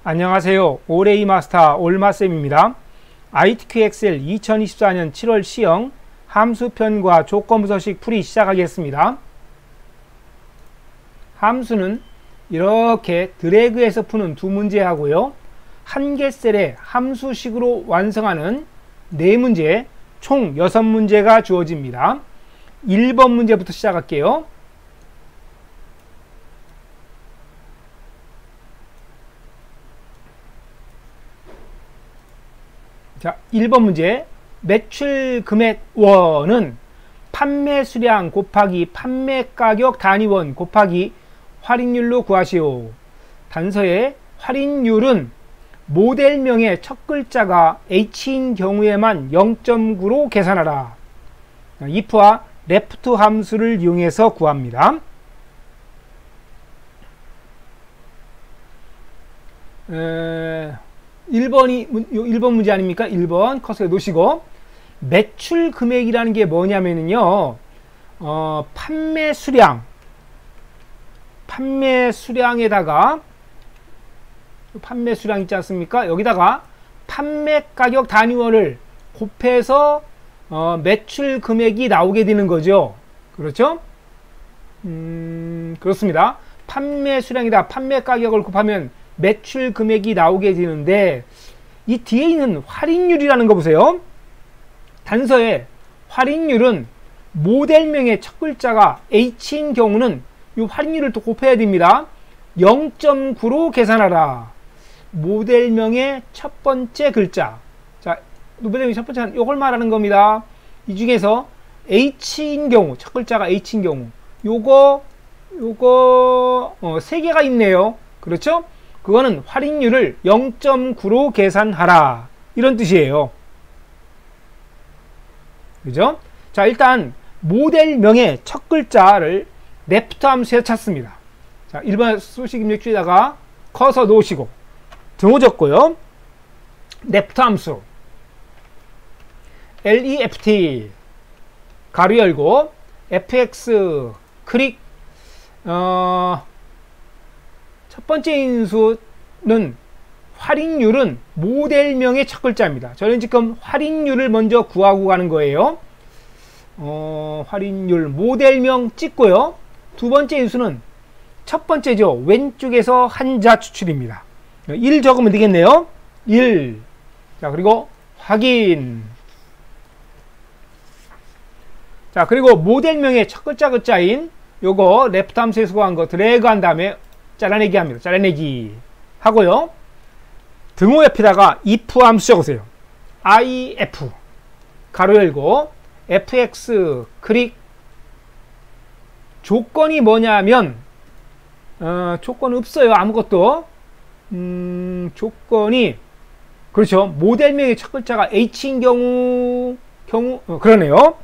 안녕하세요. 올해이 마스터 올마쌤입니다. ITQ 엑셀 2024년 7월 시형 함수편과 조건부 서식 풀이 시작하겠습니다. 함수는 이렇게 드래그해서 푸는 두 문제 하고요. 한 개 셀에 함수식으로 완성하는 네 문제, 총 6문제가 주어집니다. 1번 문제부터 시작할게요. 자, 1번 문제. 매출 금액원은 판매 수량 곱하기 판매 가격 단위원 곱하기 할인율로 구하시오. 단서의 할인율은 모델명의 첫 글자가 H인 경우에만 0.9로 계산하라. if와 left 함수를 이용해서 구합니다. 1번 문제 아닙니까? 1번 커서에 놓으시고, 매출 금액이라는 게 뭐냐면요, 판매 수량에다가 판매 수량 있지 않습니까? 여기다가 판매 가격 단위원을 곱해서 매출 금액이 나오게 되는 거죠. 그렇죠? 그렇습니다. 판매 수량에다 판매 가격을 곱하면 매출 금액이 나오게 되는데, 이 뒤에 있는 할인율이라는 거 보세요. 단서에 할인율은 모델명의 첫 글자가 H인 경우는 이 할인율을 또 곱해야 됩니다. 0.9로 계산하라. 모델명의 첫 번째 글자. 자, 모델명의 첫 번째는 이걸 말하는 겁니다. 이 중에서 H인 경우, 첫 글자가 H인 경우, 요거 3개가 있네요. 그렇죠? 그거는 할인율을 0.9로 계산하라. 이런 뜻이에요. 그죠? 자, 일단 모델명의 첫 글자를 left 함수에서 찾습니다. 자, 1번 수식 입력줄에다가 커서 놓으시고 등호졌고요. left 함수 left 가로 열고 fx 클릭 첫 번째 인수는 할인율은 모델명의 첫 글자입니다. 저는 지금 할인율을 먼저 구하고 가는 거예요. 할인율 모델명 찍고요. 두 번째 인수는 첫 번째죠. 왼쪽에서 한자 추출입니다. 1 적으면 되겠네요. 1. 자, 그리고 확인. 자, 그리고 모델명의 첫 글자인 요거 레프트 함수에서 구한 거 드래그 한 다음에 잘라내기 합니다. 잘라내기 하고요. 등호 옆에다가 if 함수 적으세요. if 가로 열고 fx 클릭. 조건이 뭐냐면 조건 없어요. 아무것도. 조건이 그렇죠. 모델명의 첫 글자가 H인 경우 그러네요.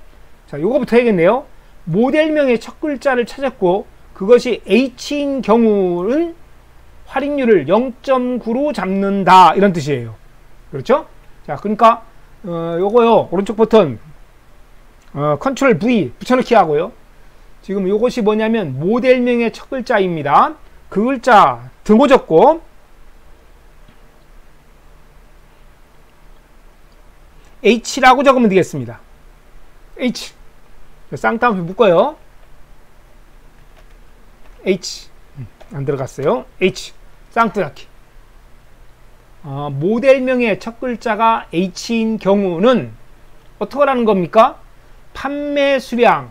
자, 요거부터 해야겠네요. 모델명의 첫 글자를 찾았고 그것이 H인 경우는 할인율을 0.9로 잡는다. 이런 뜻이에요. 그렇죠? 자, 그러니까 요거요. 오른쪽 버튼 컨트롤 V 붙여넣기 하고요. 지금 요것이 뭐냐면 모델명의 첫 글자입니다. 그 글자 등호 적고 H라고 적으면 되겠습니다. H 쌍따옴표 묶어요. H 안 들어갔어요. H 쌍뚜닫기. 모델명의 첫 글자가 H인 경우는 어떻게 하라는 겁니까? 판매 수량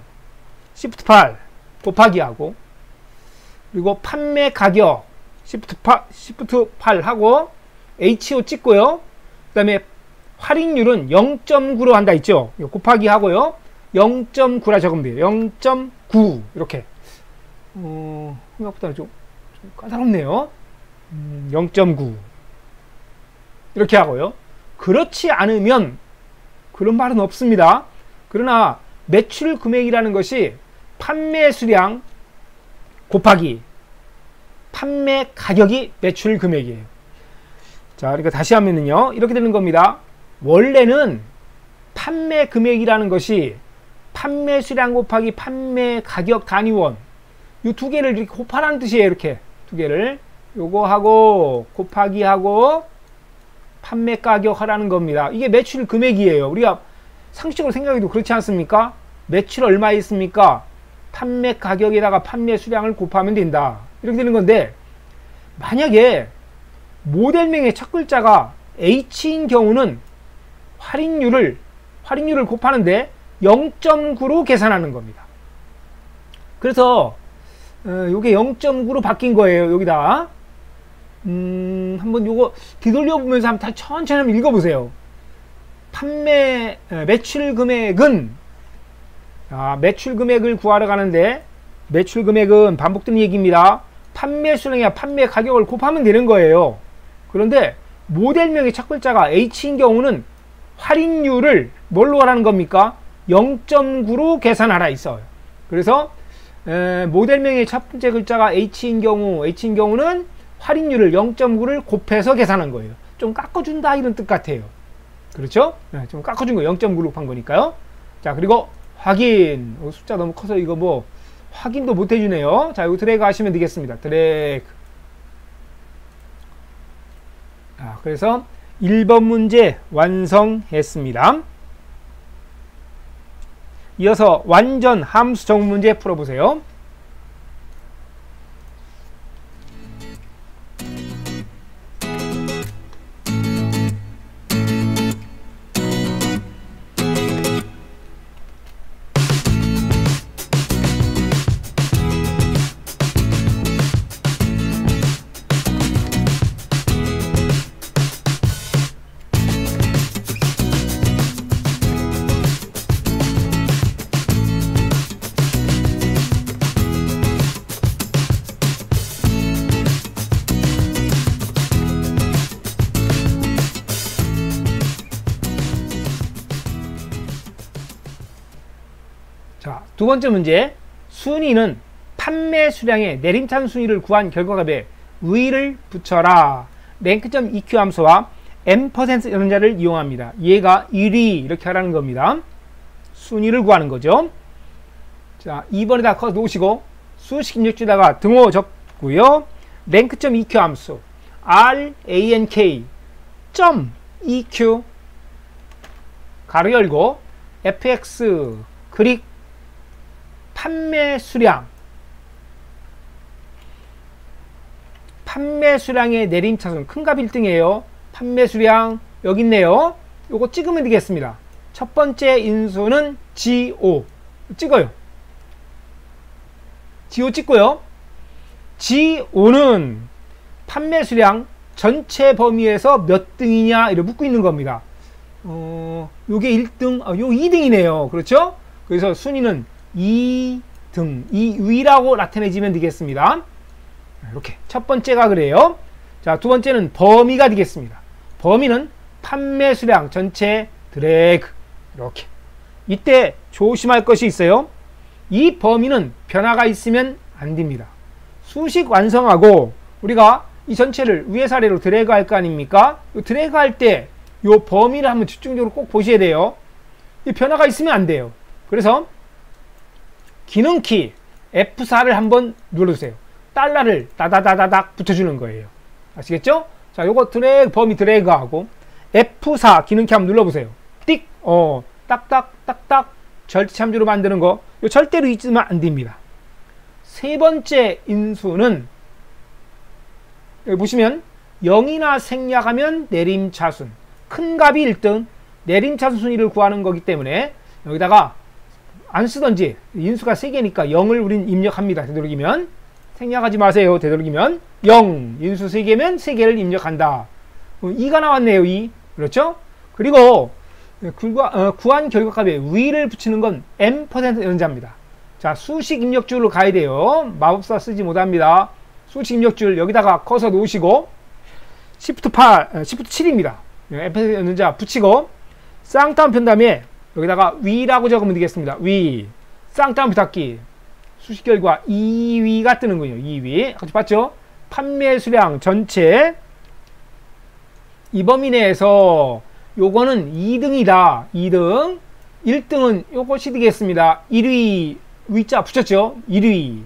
Shift 8 곱하기 하고, 그리고 판매 가격 Shift 8 하고 HO 찍고요. 그 다음에 할인율은 0.9로 한다 있죠. 곱하기 하고요. 0.9라 적으면 돼요. 0.9 이렇게. 생각보다 좀 까다롭네요. 0.9 이렇게 하고요. 그렇지 않으면 그런 말은 없습니다. 그러나 매출 금액이라는 것이 판매 수량 곱하기 판매 가격이 매출 금액이에요. 자, 그러니까 다시 하면은요 이렇게 되는 겁니다. 원래는 판매 금액이라는 것이 판매 수량 곱하기 판매 가격 단위원, 이 두 개를 이렇게 곱하라는 뜻이에요. 이렇게 두 개를 요거 하고 곱하기 하고 판매 가격 하라는 겁니다. 이게 매출 금액이에요. 우리가 상식적으로 생각해도 그렇지 않습니까? 매출 얼마 있습니까? 판매 가격에다가 판매 수량을 곱하면 된다. 이렇게 되는 건데, 만약에 모델명의 첫 글자가 H인 경우는 할인율을 곱하는데 0.9로 계산하는 겁니다. 그래서 요게 0.9로 바뀐 거예요. 여기다 한번 요거 뒤돌려 보면서 한번 천천히 한번 읽어보세요. 매출 금액은, 매출 금액을 구하러 가는데, 매출 금액은 반복되는 얘기입니다. 판매 수량이야 판매 가격을 곱하면 되는 거예요. 그런데 모델명의 첫 글자가 H인 경우는 할인율을 뭘로 하라는 겁니까? 0.9로 계산하라 있어요. 그래서 모델명의 첫 번째 글자가 H인 경우는 할인율을 0.9를 곱해서 계산한 거예요. 좀 깎아준다 이런 뜻 같아요. 그렇죠? 좀 깎아준 거 0.9로 한 거니까요. 자, 그리고 확인. 숫자 너무 커서 이거 뭐 확인도 못 해주네요. 자, 이거 드래그 하시면 되겠습니다. 드래그. 그래서 1번 문제 완성했습니다. 이어서 완전 함수 적응 문제 풀어보세요. 자, 두 번째 문제. 순위는 판매 수량의 내림찬 순위를 구한 결과값에 위를 붙여라. 랭크점 EQ 함수와 m% 연자를 이용합니다. 얘가 1위 이렇게 하라는 겁니다. 순위를 구하는 거죠. 자, 2번에다 커 놓으시고 수식 입력주에다가 등호 적고요. 랭크점 EQ 함수 rank 점 EQ 가로 열고 fx 그릭 판매 수량의 내림차순 큰 값 1등이에요. 판매 수량 여기 있네요. 요거 찍으면 되겠습니다. 첫 번째 인수는 GO 찍어요. GO 찍고요. GO는 판매 수량 전체 범위에서 몇 등이냐 이렇게 묻고 있는 겁니다. 요게 1등, 요 2등이네요. 그렇죠? 그래서 순위는 2등, 2위라고 나타내지면 되겠습니다. 이렇게 첫 번째가 그래요. 자, 두 번째는 범위가 되겠습니다. 범위는 판매 수량 전체 드래그 이렇게. 이때 조심할 것이 있어요. 이 범위는 변화가 있으면 안 됩니다. 수식 완성하고 우리가 이 전체를 위에서 아래로 드래그 할 거 아닙니까? 드래그 할 때 이 범위를 한번 집중적으로 꼭 보셔야 돼요. 이 변화가 있으면 안 돼요. 그래서 기능키 F4를 한번 눌러주세요. 달러를 다다다다닥 붙여주는 거예요. 아시겠죠? 자, 요거 드래그, 범위 드래그하고 F4 기능키 한번 눌러보세요. 띡, 딱딱딱딱 절대 참조로 만드는 거. 요 절대로 잊으면 안 됩니다. 세 번째 인수는 여기 보시면 0이나 생략하면 내림차순. 큰 값이 1등, 내림차순 순위를 구하는 거기 때문에 여기다가 안 쓰던지 인수가 3개니까 0을 우린 입력합니다. 되도록이면 생략하지 마세요. 되도록이면 0, 인수 3개면 3개를 입력한다. 2가 나왔네요. 2. 그렇죠? 그리고 구한 결과값에 위를 붙이는 건 m% 연자입니다. 자, 수식 입력줄로 가야 돼요. 마법사 쓰지 못합니다. 수식 입력줄 여기다가 커서 놓으시고 Shift 7입니다. m% 연자 붙이고 쌍따옴 편 다음에 여기다가 위라고 적으면 되겠습니다. 위, 쌍따옴 부탁기, 수식 결과 2위가 뜨는 거예요. 2위. 같이 봤죠? 판매 수량 전체 이 범위 내에서 요거는 2등이다. 2등. 1등은 요것이 되겠습니다. 1위 위자 붙였죠? 1위.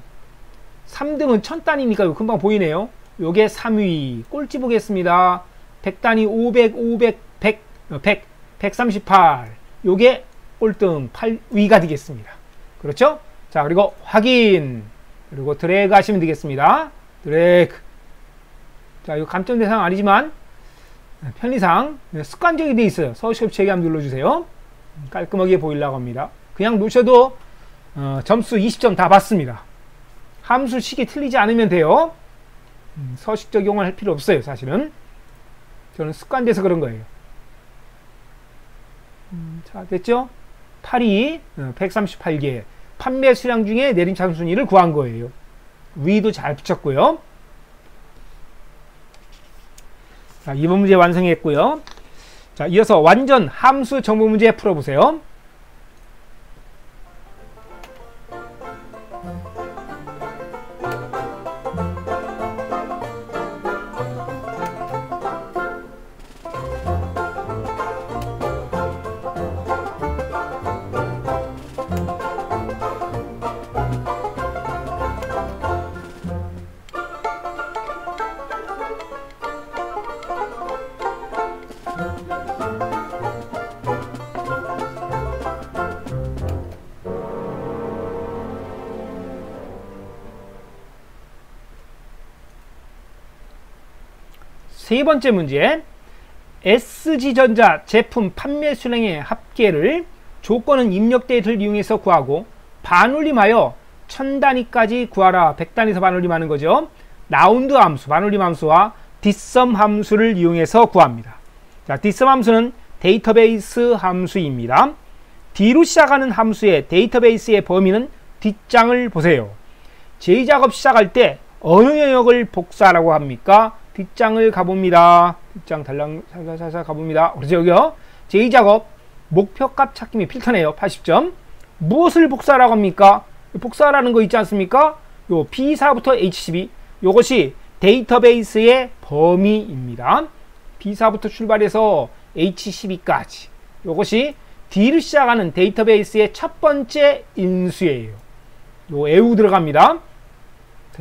3등은 1000단이니까 이거 금방 보이네요. 요게 3위. 꼴찌 보겠습니다. 100단위 500, 500, 100, 138. 요게 꼴등 8위가 되겠습니다. 그렇죠? 자, 그리고 확인. 그리고 드래그 하시면 되겠습니다. 드래그. 자, 이거 감점 대상 아니지만 편의상 습관적이 되어 있어요. 서울시급 체계 한번 눌러주세요. 깔끔하게 보이려고 합니다. 그냥 놓으셔도 점수 20점 다 받습니다. 함수 식이 틀리지 않으면 돼요. 서식 적용을 할 필요 없어요. 사실은 저는 습관돼서 그런 거예요. 자, 됐죠? 8위 138개 판매 수량 중에 내림차순 순위를 구한 거예요. 위도 잘 붙였고요. 자, 2번 문제 완성했고요. 자, 이어서 완전 함수 정보 문제 풀어보세요. 세 번째 문제, SG전자 제품 판매 수량의 합계를 조건은 입력 데이터를 이용해서 구하고 반올림하여 1000단위까지 구하라. 100단위에서 반올림하는 거죠. 라운드 함수, 반올림 함수와 뒷섬 함수를 이용해서 구합니다. 자, 뒷섬 함수는 데이터베이스 함수입니다. D로 시작하는 함수의 데이터베이스의 범위는 뒷장을 보세요. 제작업 시작할 때 어느 영역을 복사하라고 합니까? 뒷장을 가봅니다. 뒷장 살살 가봅니다. 그래서 여기요. 제작업 목표값 찾기 및 필터네요. 80점. 무엇을 복사하라고 합니까? 복사하라는 거 있지 않습니까? 요 B4부터 H12. 요것이 데이터베이스의 범위입니다. B4부터 출발해서 H12까지. 요것이 D로 시작하는 데이터베이스의 첫 번째 인수예요. 요 에우 들어갑니다.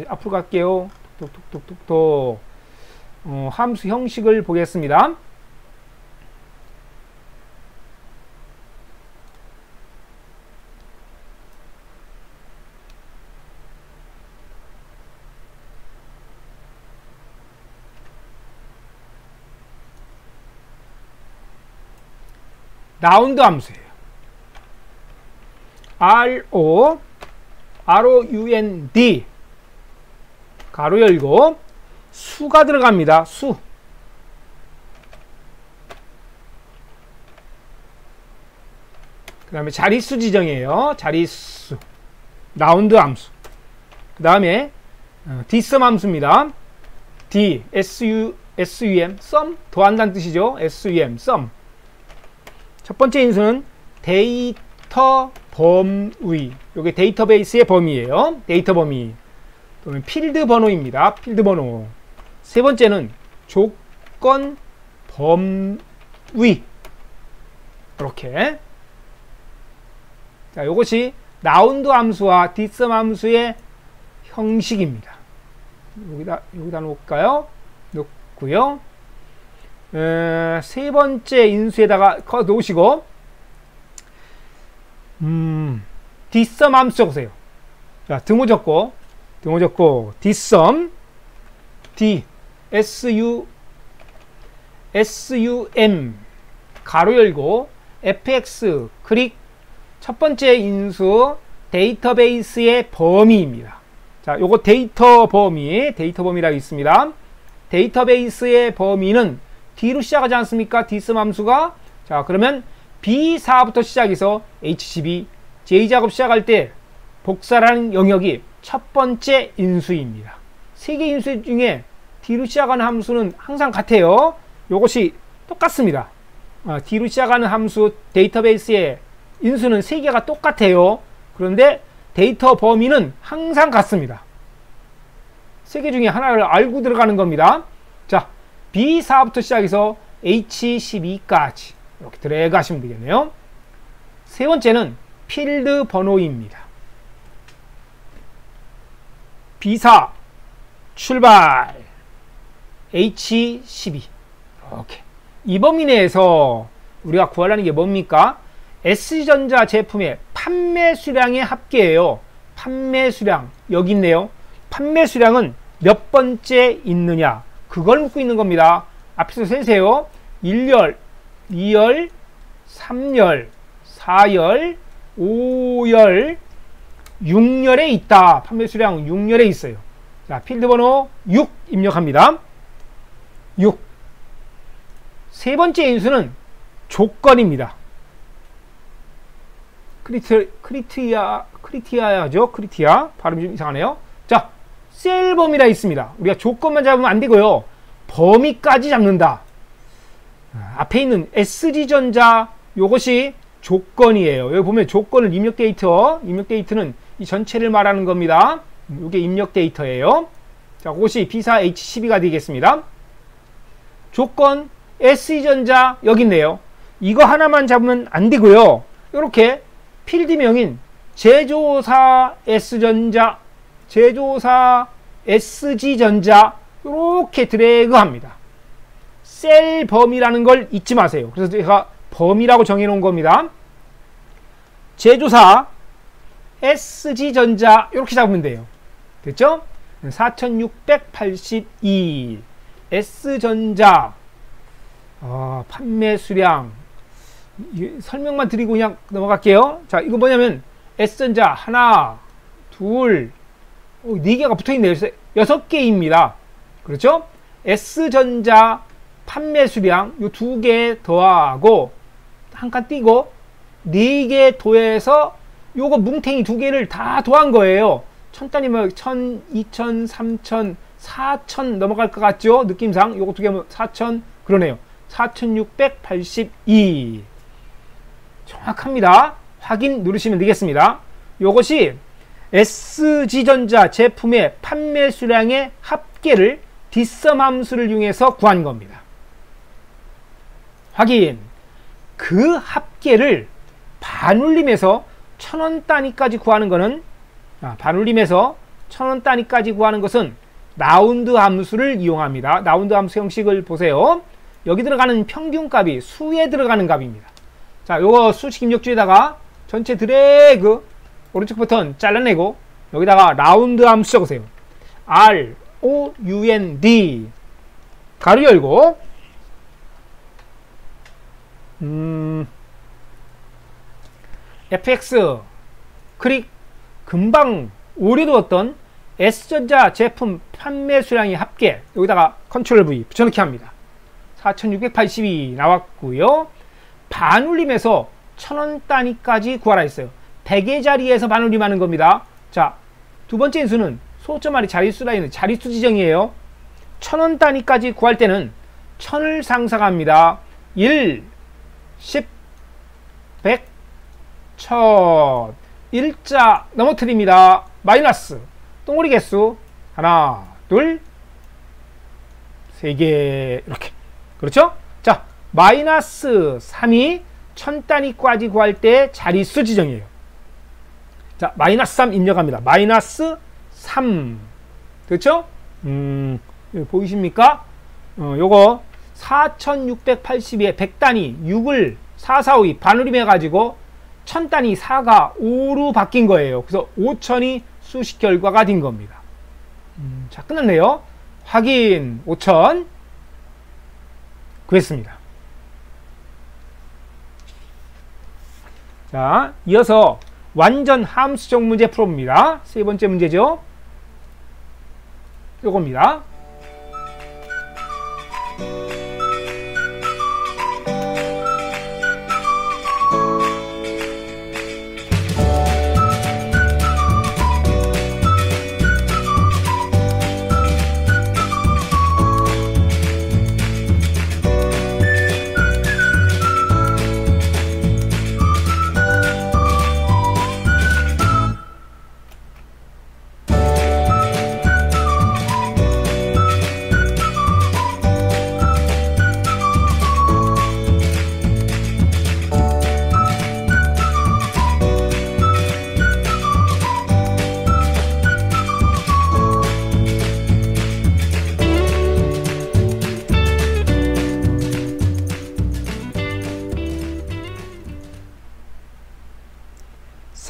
앞으로 갈게요. 톡톡톡톡톡. 함수 형식을 보겠습니다. 라운드 함수예요. ROUND 가로 열고 수가 들어갑니다. 수. 그 다음에 자릿수 지정이에요. 자릿수. 라운드 함수. 그 다음에 뒷섬 함수입니다. D, SUM, sum, 더한다는 뜻이죠. SUM, sum. 첫 번째 인수는 데이터 범위. 이게 데이터베이스의 범위예요. 데이터 범위. 또는 필드 번호입니다. 필드 번호. 세 번째는 조건 범위. 이렇게. 자, 이것이 라운드 함수와 뒷섬 함수의 형식입니다. 여기다 놓을까요? 놓고요. 세 번째 인수에다가 놓으시고, 뒷섬 함수 적으세요. 자, 등호 적고, 뒷섬, D, SUM, 가로 열고, FX, 클릭, 첫 번째 인수, 데이터베이스의 범위입니다. 자, 요거 데이터 범위라고 있습니다. 데이터베이스의 범위는 D로 시작하지 않습니까? 뒷섬 함수가. 자, 그러면 B4부터 시작해서 H12, J작업 시작할 때 복사라는 영역이 첫 번째 인수입니다. 세 개 인수 중에 D로 시작하는 함수는 항상 같아요. 요것이 똑같습니다. D로 시작하는 함수 데이터베이스의 인수는 세 개가 똑같아요. 그런데 데이터 범위는 항상 같습니다. 세 개 중에 하나를 알고 들어가는 겁니다. 자, B4부터 시작해서 H12까지 이렇게 드래그 하시면 되겠네요. 세 번째는 필드 번호입니다. B4 출발. H12 이렇게 이 범위 내에서 우리가 구하라는 게 뭡니까? SG전자 제품의 판매 수량의 합계예요. 판매 수량 여기 있네요. 판매 수량은 몇 번째 있느냐 그걸 묻고 있는 겁니다. 앞에서 세세요. 1열, 2열, 3열, 4열, 5열, 6열에 있다. 판매 수량 6열에 있어요. 자, 필드 번호 6 입력합니다. 6. 세 번째 인수는 조건입니다. 크리티아죠. 크리티아. 발음이 좀 이상하네요. 자, 셀 범위라 있습니다. 우리가 조건만 잡으면 안 되고요. 범위까지 잡는다. 앞에 있는 SG전자 요것이 조건이에요. 여기 보면 조건을 입력 데이터는 이 전체를 말하는 겁니다. 이게 입력 데이터예요. 자, 그것이 B사 H12가 되겠습니다. 조건 SG전자 여기 있네요. 이거 하나만 잡으면 안 되고요. 이렇게 필드명인 제조사 S전자, 제조사 SG전자 이렇게 드래그 합니다. 셀 범위라는 걸 잊지 마세요. 그래서 제가 범위라고 정해 놓은 겁니다. 제조사 SG전자 이렇게 잡으면 돼요. 됐죠? 4682 S전자 판매 수량 설명만 드리고 그냥 넘어갈게요. 자, 이거 뭐냐면 S전자 하나, 둘, 네 개가 붙어있네요. 6개입니다. 그렇죠? S전자 판매 수량 요 2개 더하고 한 칸 띄고 4개 더해서 요거 뭉탱이 2개를 다 더한 거예요. 1000단위면 1000, 2000, 3000, 4000 넘어갈 것 같죠? 느낌상 요거 2개 하면 4000 그러네요. 4682 정확합니다. 확인 누르시면 되겠습니다. 요것이 SG전자 제품의 판매 수량의 합계를 뒷섬 함수를 이용해서 구한 겁니다. 확인. 그 합계를 반올림해서 1000원 단위까지 구하는 것은 반올림해서 1000원 단위까지 구하는 것은 라운드 함수를 이용합니다. 라운드 함수 형식을 보세요. 여기 들어가는 평균값이 수에 들어가는 값입니다. 자, 요거 수식 입력주에다가 전체 드래그 오른쪽 버튼 잘라내고 여기다가 라운드 함수 적으세요. ROUND 가로 열고 FX 클릭 금방 오류되었던 S전자 제품 판매 수량의 합계 여기다가 컨트롤 V 붙여넣기 합니다. 4682 나왔고요. 반올림해서 1000원 단위까지 구하라 했어요. 100의 자리에서 반올림하는 겁니다. 자, 두 번째 인수는 소점 아래 자릿수라 있는 자릿수 지정이에요. 1000원 단위까지 구할 때는 1000을 상상합니다. 1, 10, 100, 1000 일자 넘어뜨립니다. 마이너스 똥오리 개수 하나, 둘, 세 개 이렇게 그렇죠? 자, 마이너스 3이 1000단위까지 구할 때 자릿수 지정이에요. 자, 마이너스 3 입력합니다. 마이너스 3 그렇죠? 보이십니까? 요거 4682에 100단위 6을 4, 4, 5, 2 반올림 해가지고 1000단위 4가 5로 바뀐 거예요. 그래서 5000이 수식 결과가 된 겁니다. 자, 끝났네요. 확인 5000 구했습니다. 자, 이어서 완전 함수적 문제 풀어봅니다. 세 번째 문제죠. 요겁니다.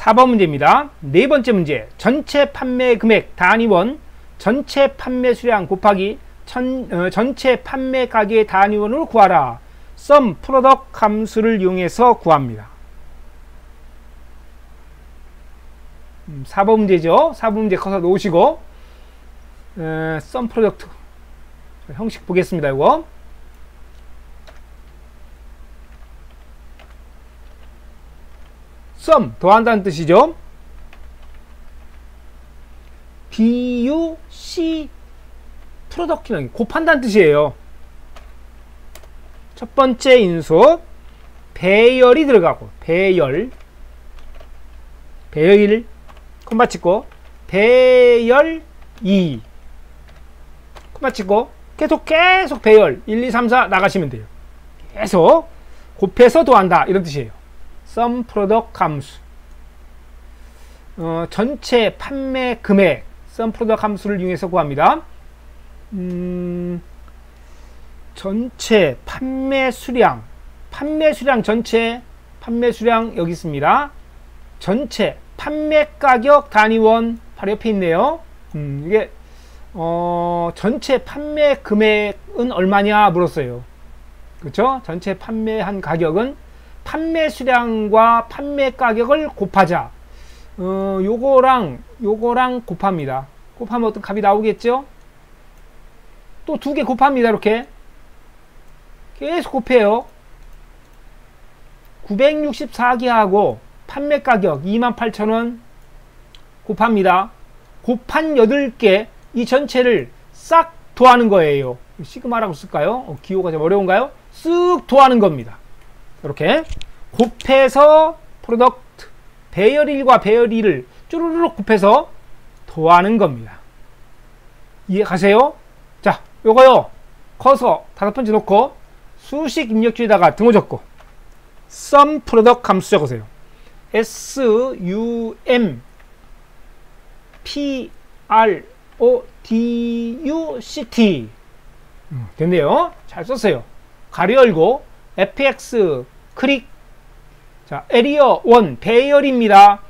4번 문제입니다. 네 번째 문제. 전체 판매 금액 단위원, 전체 판매 수량 곱하기 전체 판매 가격의 단위원을 구하라. sum product 함수를 이용해서 구합니다. 4번 문제죠. 4번 문제 커서 놓으시고 sum product 형식 보겠습니다. 이거 sum 더한다는 뜻이죠. BUC product이라는 게 곱한다는 뜻이에요. 첫 번째 인수 배열이 들어가고 배열 1 콤마 찍고 배열 2 콤마 찍고 계속 배열 1, 2, 3, 4 나가시면 돼요. 계속 곱해서 더한다 이런 뜻이에요. sum product 함수 전체 판매 금액 sum product 함수를 이용해서 구합니다. 전체 판매 수량 전체 판매 수량 여기 있습니다. 전체 판매 가격 단위원 바로 옆에 있네요. 이게 전체 판매 금액은 얼마냐 물었어요. 그렇죠? 전체 판매한 가격은 판매 수량과 판매 가격을 곱하자. 요거랑 곱합니다. 곱하면 어떤 값이 나오겠죠? 또 두 개 곱합니다. 이렇게 계속 곱해요. 964개하고 판매 가격 28,000원 곱합니다. 곱한 8개 이 전체를 싹 더하는 거예요. 시그마라고 쓸까요? 기호가 좀 어려운가요? 쓱 더하는 겁니다. 이렇게 곱해서 프로덕트 배열 1과 배열 2를 쭈루루룩 곱해서 더하는 겁니다. 이해 가세요? 자, 요거요. 커서 5번째 놓고 수식 입력줄에다가 등호 적고 sum product 함수 적으세요. SUM PRODUCT 됐네요. 잘 썼어요. 가로 열고 FX 클릭. 자, 에리어 1 배열입니다.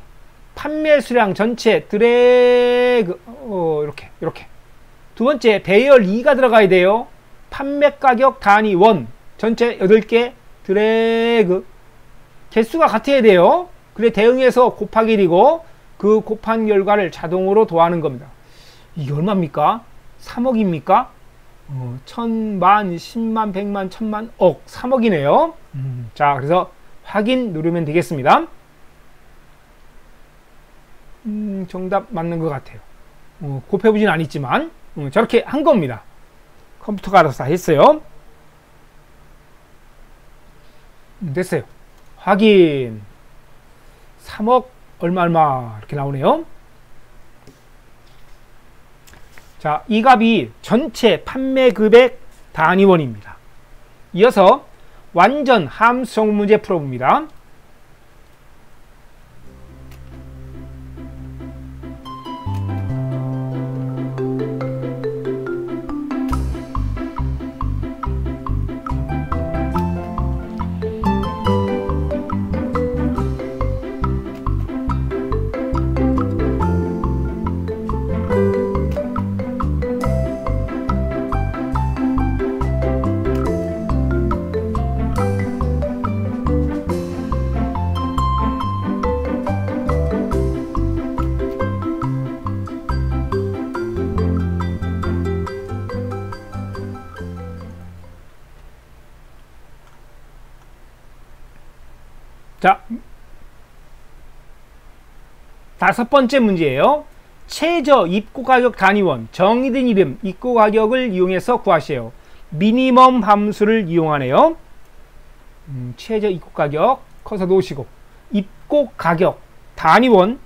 판매 수량 전체 드래그 이렇게 두 번째 배열 2가 들어가야 돼요. 판매 가격 단위 1 전체 8개 드래그 개수가 같아야 돼요. 그래 대응해서 곱하기 1이고 그 곱한 결과를 자동으로 더하는 겁니다. 이게 얼마입니까? 3억입니까? 1000만, 10만, 100만, 1000만, 억 3억이네요. 자, 그래서 확인 누르면 되겠습니다. 정답 맞는 것 같아요. 곱해보진 않았지만 저렇게 한 겁니다. 컴퓨터가 알아서 다 했어요. 됐어요. 확인. 3억 얼마 이렇게 나오네요. 자, 이 값이 전체 판매 금액 단위원입니다. 이어서 완전 함수 정보 문제 풀어봅니다. 자, 5번째 문제예요. 최저 입고가격 단위원 정의된 이름 입고가격을 이용해서 구하세요. 미니멈 함수를 이용하네요. 최저 입고가격 커서 놓으시고 입고가격 단위원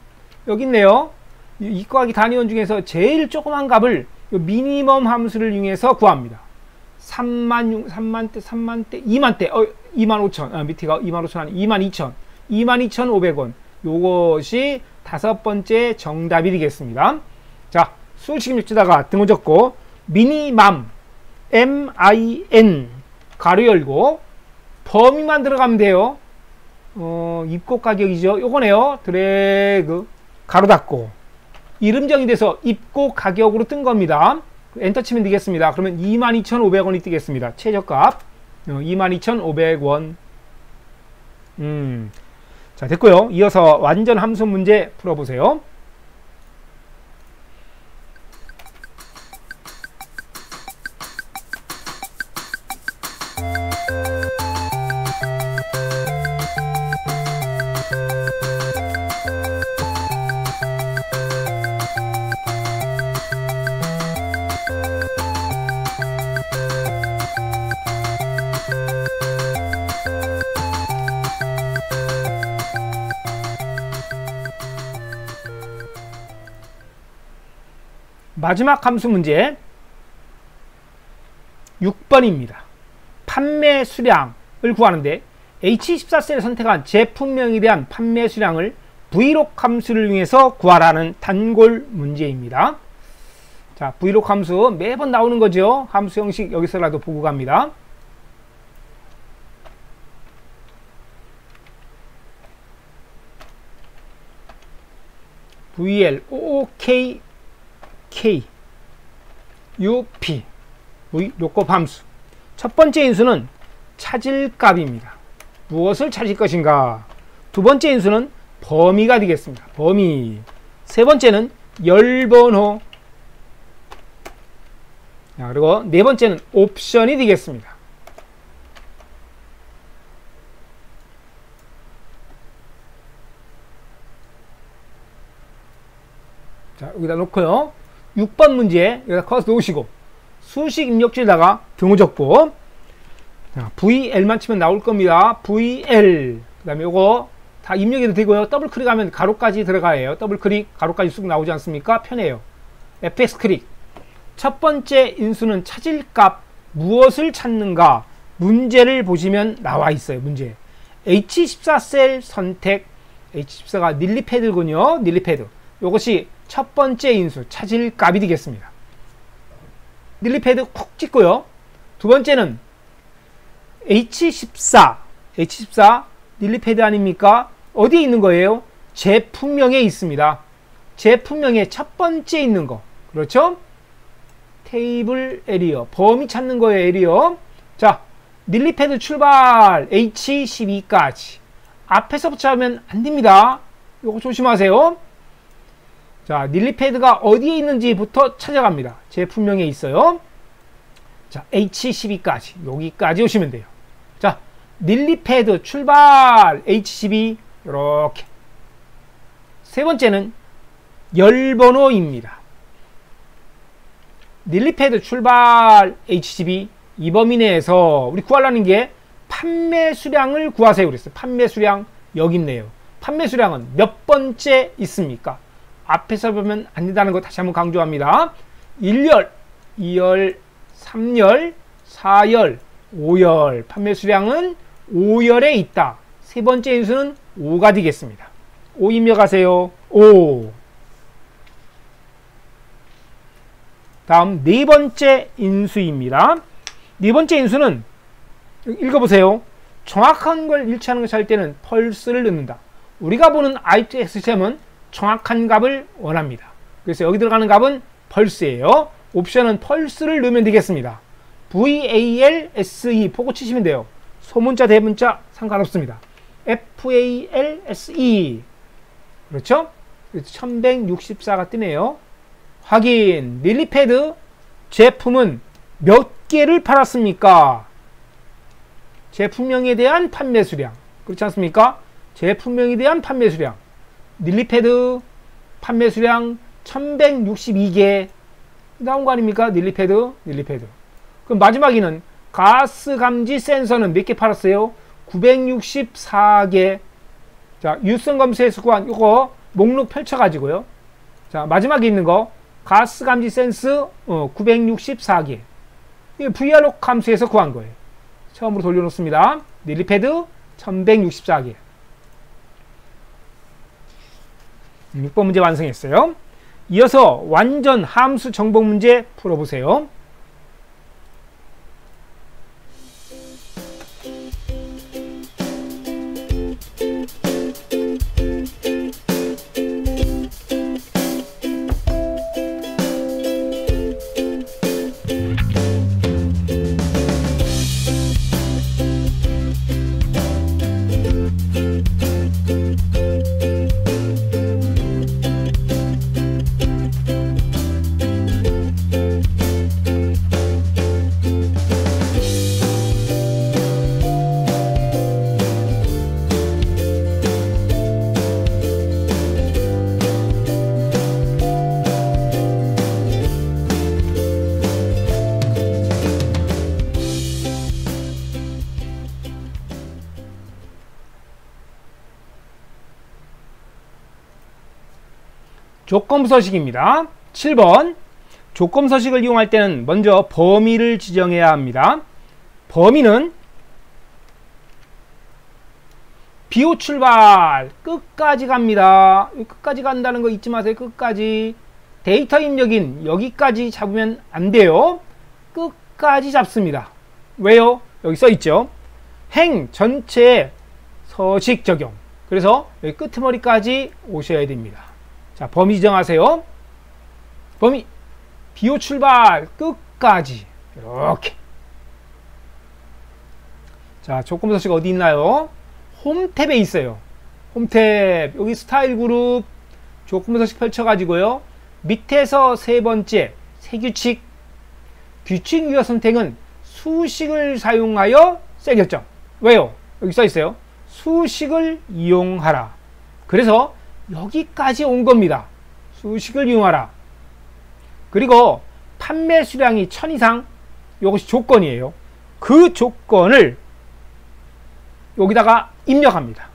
여기 있네요. 입고가격 단위원 중에서 제일 조그만 값을 미니멈 함수를 이용해서 구합니다. 3만대, 2만대, 25,000, 밑에가 25,000 아니 22,000, 22,500원. 요것이 5번째 정답이 되겠습니다. 자, 수식 입력에다가 등호 적고 미니맘, MIN 가로 열고 범위만 들어가면 돼요. 입고 가격이죠. 요거네요. 드래그 가로 닫고 이름 정의돼서 입고 가격으로 뜬 겁니다. 엔터 치면 되겠습니다. 그러면 22,500원이 뜨겠습니다. 최저값 22,500원. 자, 됐고요. 이어서 완전 함수 문제 풀어보세요. 마지막 함수 문제 6번입니다. 판매 수량을 구하는데 H14셀을 선택한 제품명에 대한 판매 수량을 vlog 함수를 이용해서 구하라는 단골 문제입니다. 자, vlog 함수 매번 나오는 거죠. 함수 형식 여기서라도 보고 갑니다. vlog K, U, P, V, 요법 함수. 첫 번째 인수는 찾을 값입니다. 무엇을 찾을 것인가? 두 번째 인수는 범위가 되겠습니다. 범위. 세 번째는 열번호. 자, 그리고 네 번째는 옵션이 되겠습니다. 자, 여기다 놓고요. 6번 문제 여기다 커서 놓으시고 수식 입력줄에다가 경우적보 VL만 치면 나올 겁니다. VL 그 다음에 요거 다 입력해도 되고요. 더블 클릭하면 가로까지 들어가요. 더블 클릭 가로까지 쑥 나오지 않습니까? 편해요. FX 클릭. 첫 번째 인수는 찾을 값 무엇을 찾는가 문제를 보시면 나와 있어요. 문제 H14셀 선택. H14가 닐리패드군요. 닐리패드. 요것이 첫 번째 인수 찾을 값이 되겠습니다. 닐리패드 콕 찍고요. 두 번째는 H14 닐리패드 아닙니까? 어디에 있는 거예요? 제품명에 있습니다. 제품명에 첫 번째 있는 거. 그렇죠? 테이블 에리어. 범위 찾는 거예요. 에리어. 자, 닐리패드 출발 H12까지. 앞에서부터 하면 안 됩니다. 요거 조심하세요. 자, 닐리패드가 어디에 있는지부터 찾아갑니다. 제품명에 있어요. 자, H12까지. 여기까지 오시면 돼요. 자, 닐리패드 출발 H12 이렇게. 세 번째는 열번호입니다. 닐리패드 출발 H12 이 범위 내에서 우리 구하려는 게 판매 수량을 구하세요. 그랬어요. 판매 수량 여기 있네요. 판매 수량은 몇 번째 있습니까? 앞에서 보면 안 된다는 거 다시 한번 강조합니다. 1열, 2열, 3열, 4열, 5열. 판매 수량은 5열에 있다. 세 번째 인수는 5가 되겠습니다. 5 입력하세요. 5. 다음 네 번째 인수입니다. 네 번째 인수는 읽어보세요. 정확한 걸 일치하는 것을 할 때는 펄스를 넣는다. 우리가 보는 ITX 시험은 정확한 값을 원합니다. 그래서 여기 들어가는 값은 펄스예요. 옵션은 펄스를 넣으면 되겠습니다. VALSE 보고 치시면 돼요. 소문자 대문자 상관없습니다. FALSE 그렇죠? 1164가 뜨네요. 확인. 닐리패드 제품은 몇 개를 팔았습니까? 제품명에 대한 판매 수량. 그렇지 않습니까? 제품명에 대한 판매 수량. 닐리패드 판매 수량 1162개 나온 거 아닙니까? 닐리패드. 그럼 마지막에는 가스 감지 센서는 몇 개 팔았어요? 964개. 자, 유선 검수에서 구한 요거 목록 펼쳐가지고요. 자, 마지막에 있는 거 가스 감지 센스 964개. 이게 VRLog 함수에서 구한 거예요. 처음으로 돌려놓습니다. 닐리패드 1164개. 6번 문제 완성했어요. 이어서 완전 함수 정복 문제 풀어보세요. 조건부서식입니다. 7번. 조건부서식을 이용할 때는 먼저 범위를 지정해야 합니다. 범위는 비호 출발 끝까지 갑니다. 끝까지 간다는 거 잊지 마세요. 끝까지. 데이터 입력인 여기까지 잡으면 안 돼요. 끝까지 잡습니다. 왜요? 여기 써 있죠. 행 전체에 서식 적용. 그래서 여기 끄트머리까지 오셔야 됩니다. 자, 범위 지정하세요. 범위 비호 출발 끝까지 이렇게. 자, 조건부서식 어디 있나요? 홈 탭에 있어요. 홈 탭 여기 스타일 그룹 조건부서식 펼쳐가지고요. 밑에서 세 번째 세규칙. 규칙 유효 선택은 수식을 사용하여 세 결정. 왜요? 여기 써 있어요. 수식을 이용하라. 그래서 여기까지 온 겁니다. 수식을 이용하라. 그리고 판매 수량이 1000 이상 이것이 조건이에요. 그 조건을 여기다가 입력합니다.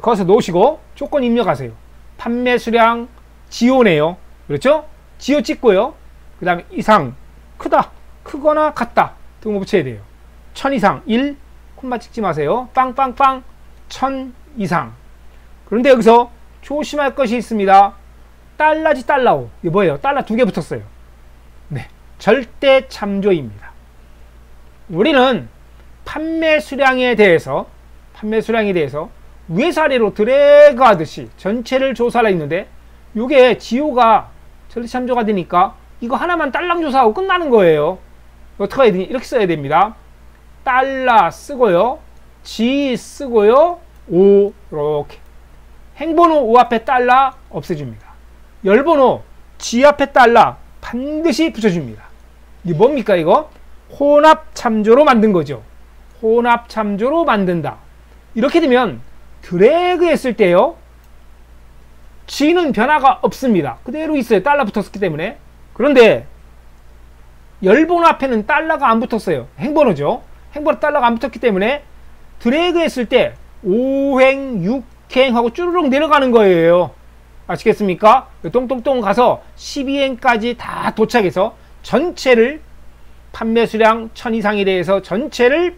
거기서 놓으시고 조건 입력하세요. 판매 수량 지오네요. 그렇죠? 지오 찍고요. 그 다음에 이상 크다 크거나 같다 등을 붙여야 돼요. 1000 이상 1 콤마 찍지 마세요. 빵빵빵 1000 이상. 그런데 여기서 조심할 것이 있습니다. 달러지 달러오. 이게 뭐예요? 달러 2개 붙었어요. 네, 절대 참조입니다. 우리는 판매 수량에 대해서 위에서 아래로 드래그 하듯이 전체를 조사를 했는데 이게 지오가 절대 참조가 되니까 이거 하나만 딸랑 조사하고 끝나는 거예요. 어떻게 해야 되니? 이렇게 써야 됩니다. 달러 쓰고요. G 쓰고요. O 이렇게. 행번호 O 앞에 달러 없애줍니다. 열번호 G 앞에 달러 반드시 붙여줍니다. 이게 뭡니까 이거? 혼합 참조로 만든 거죠. 혼합 참조로 만든다. 이렇게 되면 드래그 했을 때요. G는 변화가 없습니다. 그대로 있어요. 달러 붙었기 때문에. 그런데 열번호 앞에는 달러가 안 붙었어요. 행번호죠. 행번호 달러가 안 붙었기 때문에 드래그 했을 때 5행, 6행 하고 쭈르륵 내려가는 거예요. 아시겠습니까? 똥똥똥 가서 12행까지 다 도착해서 전체를 판매 수량 1000 이상에 대해서 전체를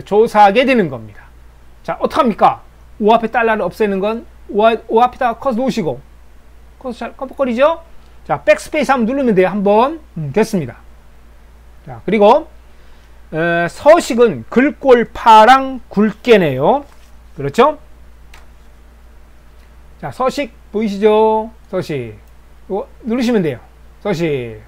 조사하게 되는 겁니다. 자, 어떡합니까? 5 앞에 달러를 없애는 건 5 앞에다가 커서 놓으시고 커서 잘 깜빡거리죠? 자, 백스페이스 한번 누르면 돼요. 한번 됐습니다. 자, 그리고 서식은 글꼴 파랑 굵게네요. 그렇죠? 자, 서식 보이시죠? 서식 이거 누르시면 돼요. 서식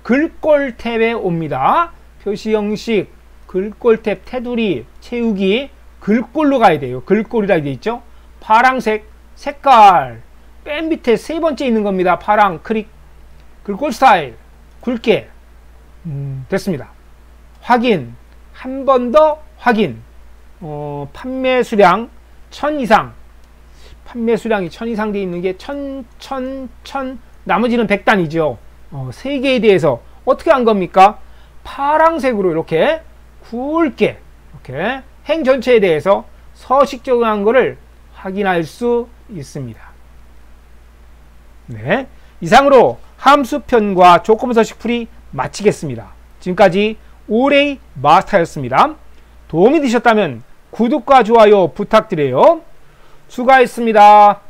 글꼴 탭에 옵니다. 표시 형식, 글꼴 탭, 테두리, 채우기 글꼴로 가야 돼요. 글꼴이라 되어 있죠? 파랑색 색깔 맨 밑에 세 번째 있는 겁니다. 파랑 클릭. 글꼴 스타일 굵게 됐습니다. 확인 한 번 더 확인. 판매 수량 1000 이상. 판매 수량이 1000 이상 되어 있는 게 1000 나머지는 100단이죠. 3개에 대해서 어떻게 한 겁니까? 파랑색으로 이렇게 굵게 이렇게 행 전체에 대해서 서식 적용한 거를 확인할 수 있습니다. 네, 이상으로 함수편과 조건부서식 풀이 마치겠습니다. 지금까지 오레이 마스터였습니다. 도움이 되셨다면 구독과 좋아요 부탁드려요. 수고하셨습니다.